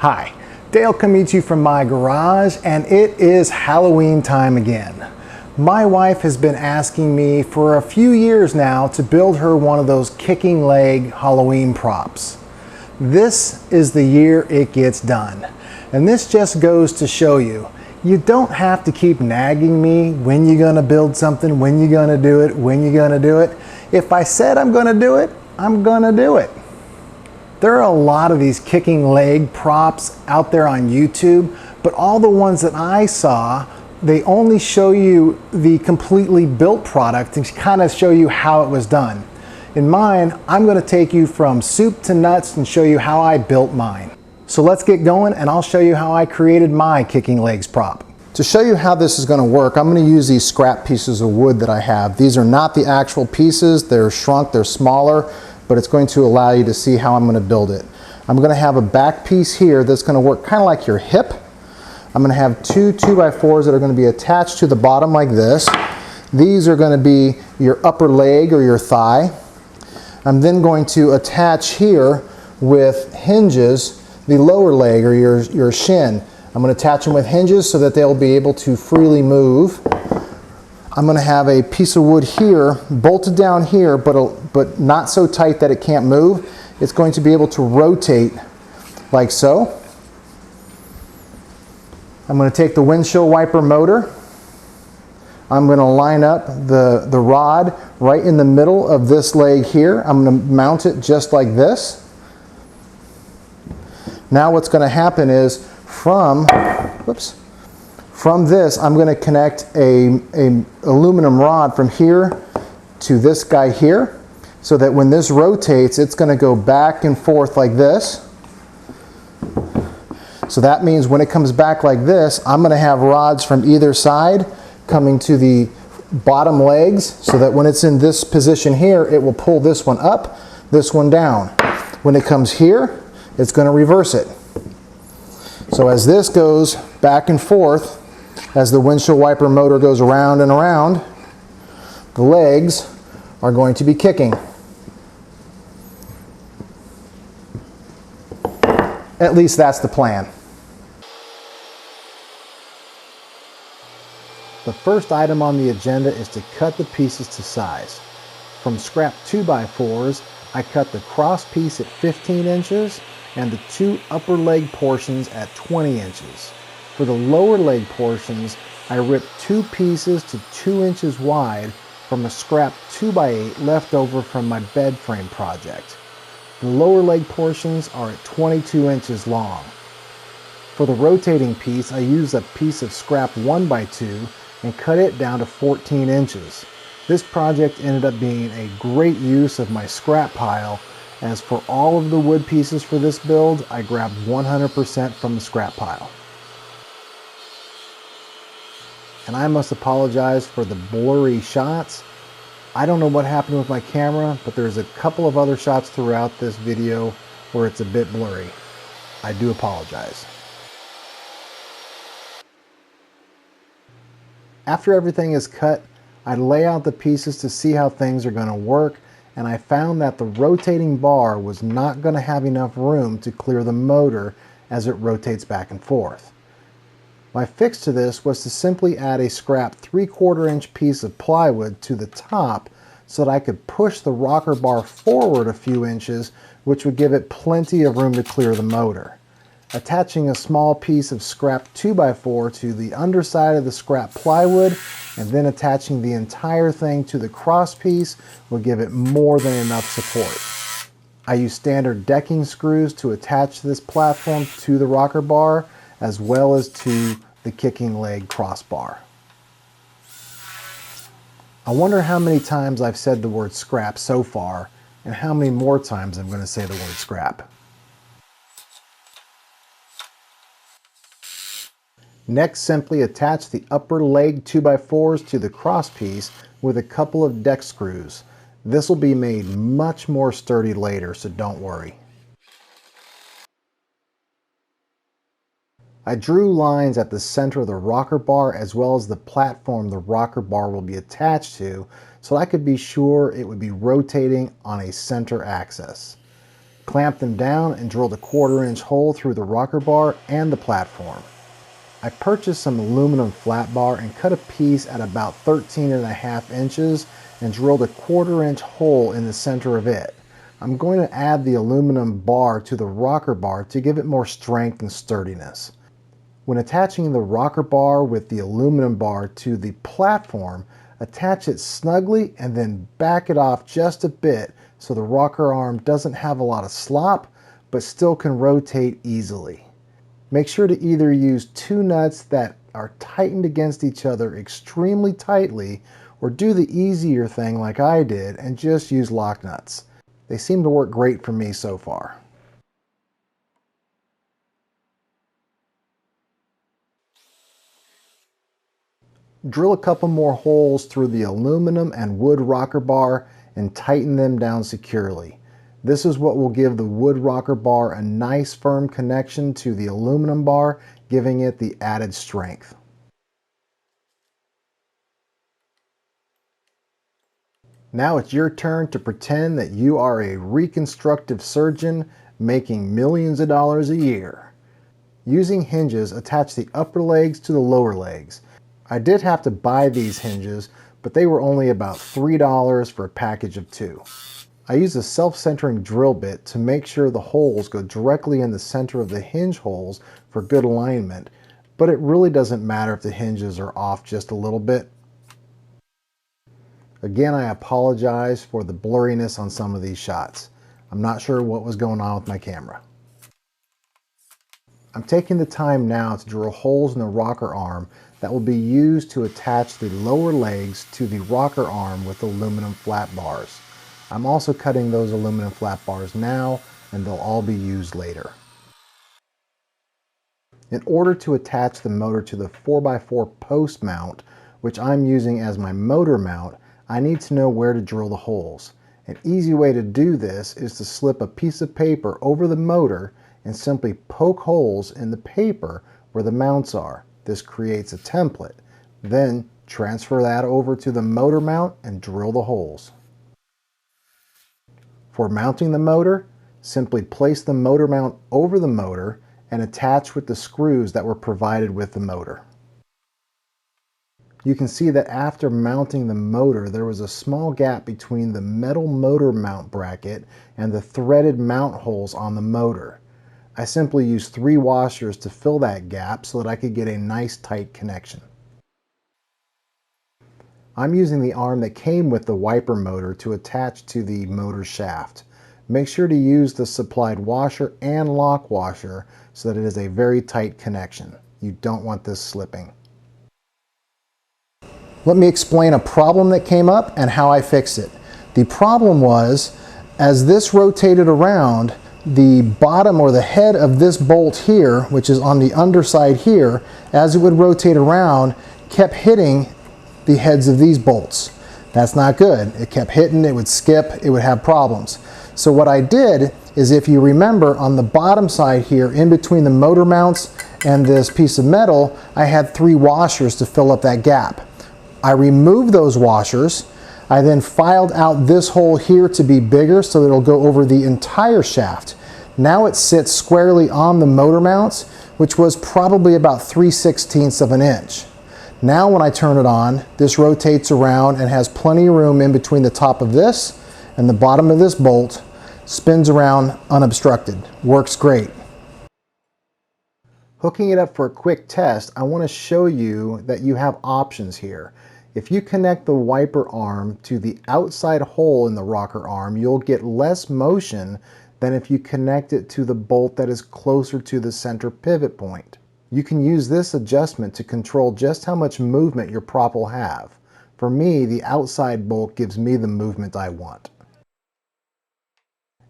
Hi, Dale coming to you from my garage, and it is Halloween time again. My wife has been asking me for a few years now to build her one of those kicking leg Halloween props. This is the year it gets done. And this just goes to show you, you don't have to keep nagging me when you're gonna build something, when you're gonna do it, when you're gonna do it. If I said I'm gonna do it, I'm gonna do it. There are a lot of these kicking leg props out there on YouTube, but all the ones that I saw, they only show you the completely built product and kind of show you how it was done. In mine, I'm going to take you from soup to nuts and show you how I built mine. So let's get going and I'll show you how I created my kicking legs prop. To show you how this is going to work, I'm going to use these scrap pieces of wood that I have. These are not the actual pieces, they're shrunk, they're smaller, but it's going to allow you to see how I'm going to build it. I'm going to have a back piece here that's going to work kind of like your hip. I'm going to have two 2x4s that are going to be attached to the bottom like this. These are going to be your upper leg or your thigh. I'm then going to attach here with hinges the lower leg or your shin. I'm going to attach them with hinges so that they'll be able to freely move. I'm going to have a piece of wood here bolted down here, but not so tight that it can't move. It's going to be able to rotate like so. I'm going to take the windshield wiper motor. I'm going to line up the rod right in the middle of this leg here. I'm going to mount it just like this. Now what's going to happen is from this, I'm going to connect a aluminum rod from here to this guy here, so that when this rotates, it's going to go back and forth like this. So that means when it comes back like this, I'm going to have rods from either side coming to the bottom legs, so that when it's in this position here, it will pull this one up, this one down. When it comes here, it's going to reverse it. So as this goes back and forth, as the windshield wiper motor goes around and around, the legs are going to be kicking. At least that's the plan. The first item on the agenda is to cut the pieces to size. From scrap 2x4s, I cut the cross piece at 15 inches and the two upper leg portions at 20 inches. For the lower leg portions, I ripped two pieces to 2 inches wide from a scrap 2x8 left over from my bed frame project. The lower leg portions are at 22 inches long. For the rotating piece, I used a piece of scrap 1x2 and cut it down to 14 inches. This project ended up being a great use of my scrap pile, as for all of the wood pieces for this build, I grabbed 100% from the scrap pile. And I must apologize for the blurry shots. I don't know what happened with my camera, but there's a couple of other shots throughout this video where it's a bit blurry. I do apologize. After everything is cut, I lay out the pieces to see how things are going to work, and I found that the rotating bar was not going to have enough room to clear the motor as it rotates back and forth. My fix to this was to simply add a scrap 3/4 inch piece of plywood to the top so that I could push the rocker bar forward a few inches, which would give it plenty of room to clear the motor. Attaching a small piece of scrap 2x4 to the underside of the scrap plywood and then attaching the entire thing to the cross piece will give it more than enough support. I use standard decking screws to attach this platform to the rocker bar as well as to the kicking leg crossbar. I wonder how many times I've said the word scrap so far and how many more times I'm going to say the word scrap. Next, simply attach the upper leg 2x4s to the cross piece with a couple of deck screws. This will be made much more sturdy later, so don't worry. I drew lines at the center of the rocker bar as well as the platform the rocker bar will be attached to, so I could be sure it would be rotating on a center axis. Clamp them down and drilled a 1/4-inch hole through the rocker bar and the platform. I purchased some aluminum flat bar and cut a piece at about 13.5 inches and drilled a 1/4-inch hole in the center of it. I'm going to add the aluminum bar to the rocker bar to give it more strength and sturdiness. When attaching the rocker bar with the aluminum bar to the platform, attach it snugly and then back it off just a bit so the rocker arm doesn't have a lot of slop but still can rotate easily. Make sure to either use 2 nuts that are tightened against each other extremely tightly, or do the easier thing like I did and just use lock nuts. They seem to work great for me so far. Drill a couple more holes through the aluminum and wood rocker bar and tighten them down securely. This is what will give the wood rocker bar a nice firm connection to the aluminum bar, giving it the added strength. Now it's your turn to pretend that you are a reconstructive surgeon making millions of dollars a year. Using hinges, attach the upper legs to the lower legs. I did have to buy these hinges, but they were only about $3 for a package of 2. I use a self-centering drill bit to make sure the holes go directly in the center of the hinge holes for good alignment, but it really doesn't matter if the hinges are off just a little bit. Again, I apologize for the blurriness on some of these shots. I'm not sure what was going on with my camera. I'm taking the time now to drill holes in the rocker arm that will be used to attach the lower legs to the rocker arm with aluminum flat bars. I'm also cutting those aluminum flat bars now, and they'll all be used later. In order to attach the motor to the 4x4 post mount, which I'm using as my motor mount, I need to know where to drill the holes. An easy way to do this is to slip a piece of paper over the motor and simply poke holes in the paper where the mounts are. This creates a template. Then transfer that over to the motor mount and drill the holes. For mounting the motor, simply place the motor mount over the motor and attach with the screws that were provided with the motor. You can see that after mounting the motor, there was a small gap between the metal motor mount bracket and the threaded mount holes on the motor. I simply used 3 washers to fill that gap so that I could get a nice tight connection. I'm using the arm that came with the wiper motor to attach to the motor shaft. Make sure to use the supplied washer and lock washer so that it is a very tight connection. You don't want this slipping. Let me explain a problem that came up and how I fixed it. The problem was, as this rotated around, the bottom or the head of this bolt here, which is on the underside here, as it would rotate around, kept hitting the heads of these bolts. That's not good. It kept hitting, it would skip, it would have problems. So what I did is, if you remember, on the bottom side here, in between the motor mounts and this piece of metal, I had 3 washers to fill up that gap. I removed those washers. I then filed out this hole here to be bigger so that it'll go over the entire shaft. Now it sits squarely on the motor mounts, which was probably about 3/16 of an inch. Now when I turn it on, this rotates around and has plenty of room in between the top of this and the bottom of this bolt, spins around unobstructed. Works great. Hooking it up for a quick test, I want to show you that you have options here. If you connect the wiper arm to the outside hole in the rocker arm, you'll get less motion than if you connect it to the bolt that is closer to the center pivot point. You can use this adjustment to control just how much movement your prop will have. For me, the outside bolt gives me the movement I want.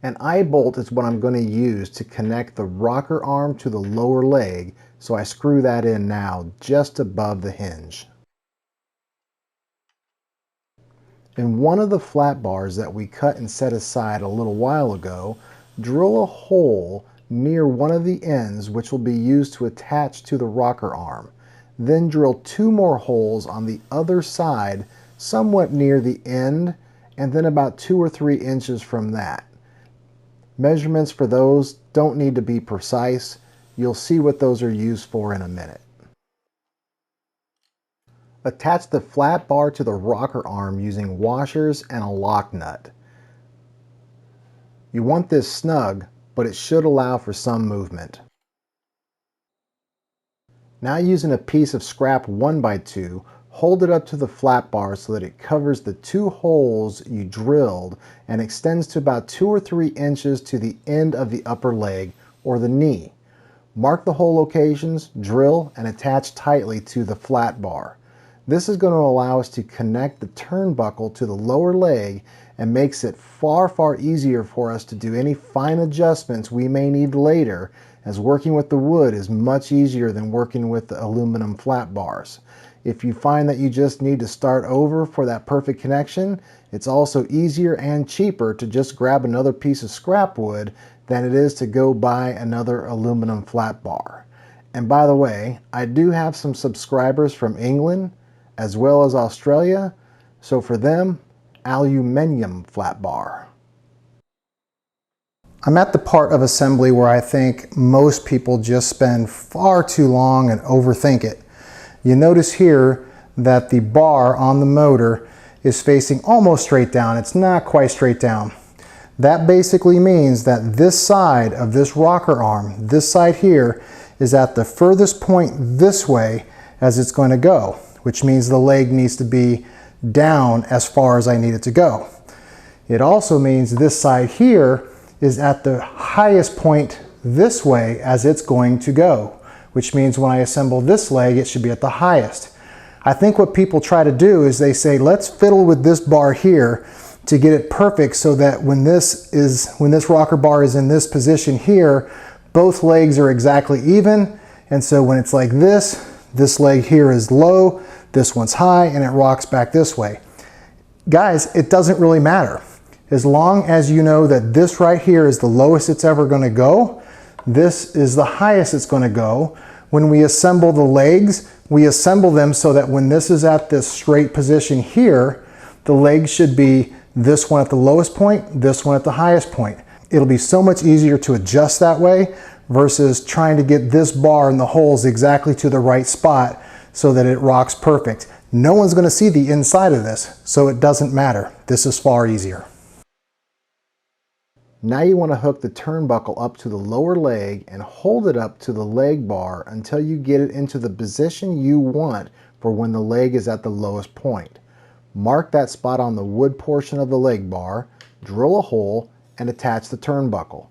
An eye bolt is what I'm going to use to connect the rocker arm to the lower leg, so I screw that in now just above the hinge. In one of the flat bars that we cut and set aside a little while ago, drill a hole near one of the ends which will be used to attach to the rocker arm. Then drill 2 more holes on the other side, somewhat near the end, and then about 2 or 3 inches from that. Measurements for those don't need to be precise. You'll see what those are used for in a minute. Attach the flat bar to the rocker arm using washers and a lock nut. You want this snug, but it should allow for some movement. Now using a piece of scrap 1x2, hold it up to the flat bar so that it covers the 2 holes you drilled and extends to about 2 or 3 inches to the end of the upper leg or the knee. Mark the hole locations, drill, and attach tightly to the flat bar. This is going to allow us to connect the turnbuckle to the lower leg and makes it far easier for us to do any fine adjustments we may need later, as working with the wood is much easier than working with the aluminum flat bars. If you find that you just need to start over for that perfect connection, it's also easier and cheaper to just grab another piece of scrap wood than it is to go buy another aluminum flat bar. And by the way, I do have some subscribers from England as well as Australia, so for them, aluminum flat bar. I'm at the part of assembly where I think most people just spend far too long and overthink it. You notice here that the bar on the motor is facing almost straight down. It's not quite straight down. That basically means that this side of this rocker arm, this side here, is at the furthest point this way as it's going to go, which means the leg needs to be down as far as I need it to go. It also means this side here is at the highest point this way as it's going to go, which means when I assemble this leg, it should be at the highest. I think what people try to do is they say, let's fiddle with this bar here to get it perfect so that when this rocker bar is in this position here, both legs are exactly even. And so when it's like this leg here is low, this one's high, and it rocks back this way. Guys, it doesn't really matter. As long as you know that this right here is the lowest it's ever going to go, this is the highest it's going to go. When we assemble the legs, we assemble them so that when this is at this straight position here, the legs should be this one at the lowest point, this one at the highest point. It'll be so much easier to adjust that way versus trying to get this bar in the holes exactly to the right spot so that it rocks perfect. No one's going to see the inside of this, so it doesn't matter. This is far easier. Now you want to hook the turnbuckle up to the lower leg and hold it up to the leg bar until you get it into the position you want for when the leg is at the lowest point. Mark that spot on the wood portion of the leg bar, drill a hole, and attach the turnbuckle.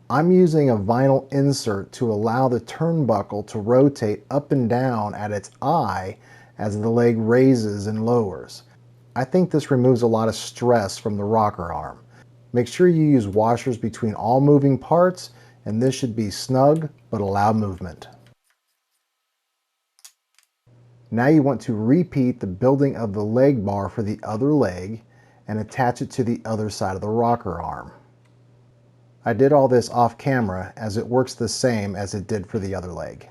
I'm using a vinyl insert to allow the turnbuckle to rotate up and down at its eye as the leg raises and lowers. I think this removes a lot of stress from the rocker arm. Make sure you use washers between all moving parts, and this should be snug but allow movement. Now you want to repeat the building of the leg bar for the other leg and attach it to the other side of the rocker arm. I did all this off camera as it works the same as it did for the other leg.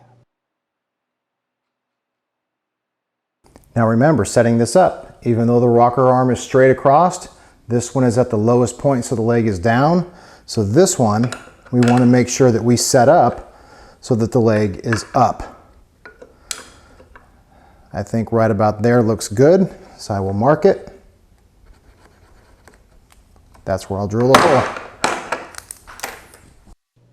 Now remember, setting this up, even though the rocker arm is straight across, this one is at the lowest point so the leg is down. So this one, we want to make sure that we set up so that the leg is up. I think right about there looks good, so I will mark it. That's where I'll drill the hole.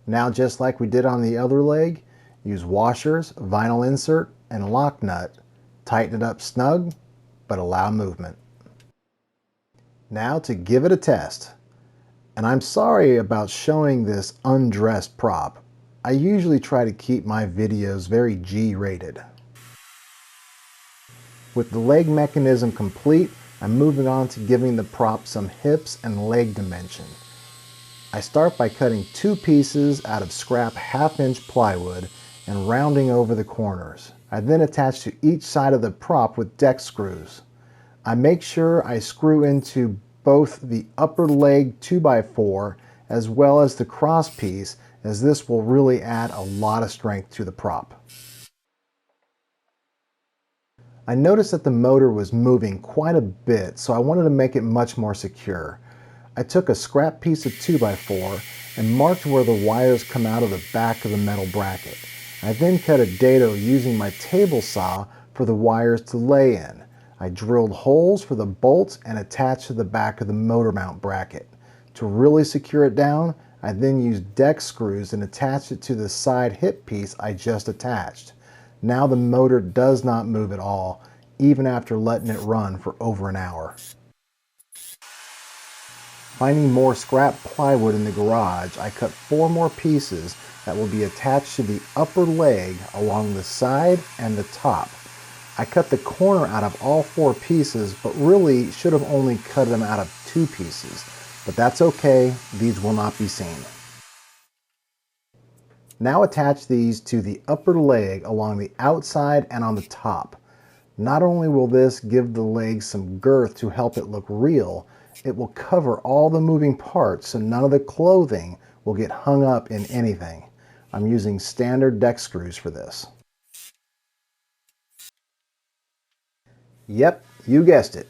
Now, just like we did on the other leg, use washers, vinyl insert, and lock nut. Tighten it up snug, but allow movement. Now to give it a test. And I'm sorry about showing this undressed prop. I usually try to keep my videos very G-rated. With the leg mechanism complete, I'm moving on to giving the prop some hips and leg dimension. I start by cutting 2 pieces out of scrap 1/2-inch plywood and rounding over the corners. I then attach to each side of the prop with deck screws. I make sure I screw into both the upper leg 2x4 as well as the cross piece, as this will really add a lot of strength to the prop. I noticed that the motor was moving quite a bit, so I wanted to make it much more secure. I took a scrap piece of 2x4 and marked where the wires come out of the back of the metal bracket. I then cut a dado using my table saw for the wires to lay in. I drilled holes for the bolts and attached to the back of the motor mount bracket. To really secure it down, I then used deck screws and attached it to the side hip piece I just attached. Now the motor does not move at all, even after letting it run for over an hour. Finding more scrap plywood in the garage, I cut 4 more pieces that will be attached to the upper leg along the side and the top. I cut the corner out of all 4 pieces, but really should have only cut them out of 2 pieces. But that's okay, these will not be seen. Now attach these to the upper leg along the outside and on the top. Not only will this give the leg some girth to help it look real, it will cover all the moving parts so none of the clothing will get hung up in anything. I'm using standard deck screws for this. Yep, you guessed it.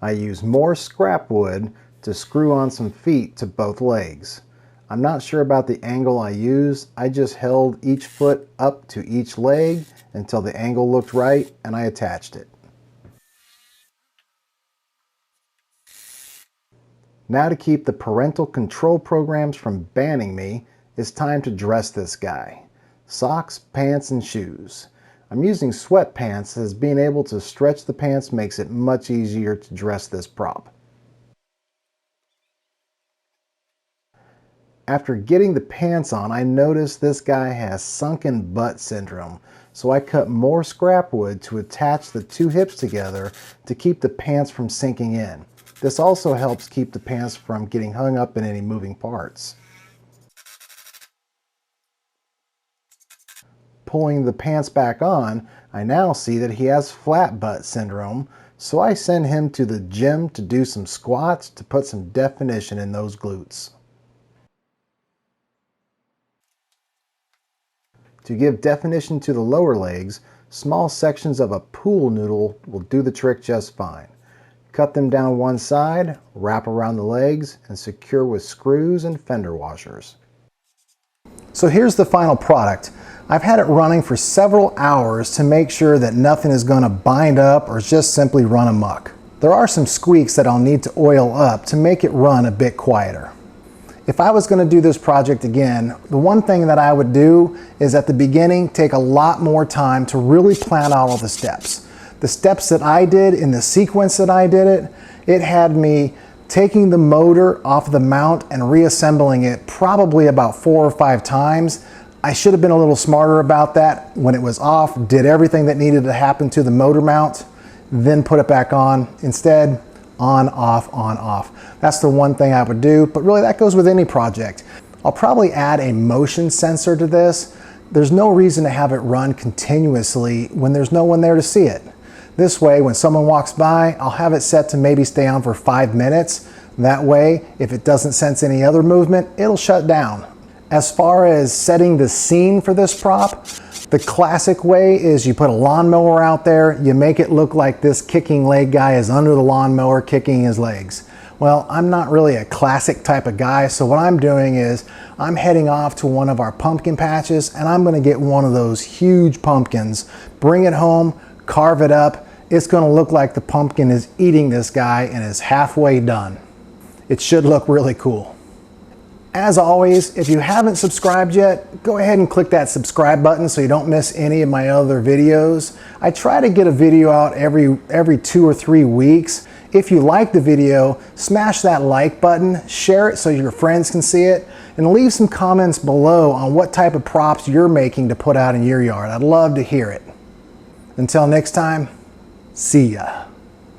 I use more scrap wood to screw on some feet to both legs. I'm not sure about the angle I used. I just held each foot up to each leg until the angle looked right and I attached it. Now to keep the parental control programs from banning me, it's time to dress this guy. Socks, pants, and shoes. I'm using sweatpants as being able to stretch the pants makes it much easier to dress this prop. After getting the pants on, I noticed this guy has sunken butt syndrome, so I cut more scrap wood to attach the 2 hips together to keep the pants from sinking in. This also helps keep the pants from getting hung up in any moving parts. Pulling the pants back on, I now see that he has flat butt syndrome, so I send him to the gym to do some squats to put some definition in those glutes. To give definition to the lower legs, small sections of a pool noodle will do the trick just fine. Cut them down one side, wrap around the legs, and secure with screws and fender washers. So here's the final product. I've had it running for several hours to make sure that nothing is going to bind up or just simply run amok. There are some squeaks that I'll need to oil up to make it run a bit quieter. If I was going to do this project again, the one thing that I would do is at the beginning take a lot more time to really plan out all the steps. The steps that I did in the sequence that I did it, it had me taking the motor off the mount and reassembling it probably about 4 or 5 times. I should have been a little smarter about that when it was off, did everything that needed to happen to the motor mount, then put it back on. Instead, on, off, on, off. That's the one thing I would do, but really that goes with any project. I'll probably add a motion sensor to this. There's no reason to have it run continuously when there's no one there to see it. This way, when someone walks by, I'll have it set to maybe stay on for 5 minutes. That way, if it doesn't sense any other movement, it'll shut down. As far as setting the scene for this prop, the classic way is you put a lawnmower out there, you make it look like this kicking leg guy is under the lawnmower kicking his legs. Well, I'm not really a classic type of guy, so what I'm doing is I'm heading off to one of our pumpkin patches and I'm gonna get one of those huge pumpkins, bring it home, carve it up. It's gonna look like the pumpkin is eating this guy and is halfway done. It should look really cool. As always, if you haven't subscribed yet, go ahead and click that subscribe button so you don't miss any of my other videos. I try to get a video out every 2 or 3 weeks. If you like the video, smash that like button, share it so your friends can see it, and leave some comments below on what type of props you're making to put out in your yard. I'd love to hear it. Until next time, see ya.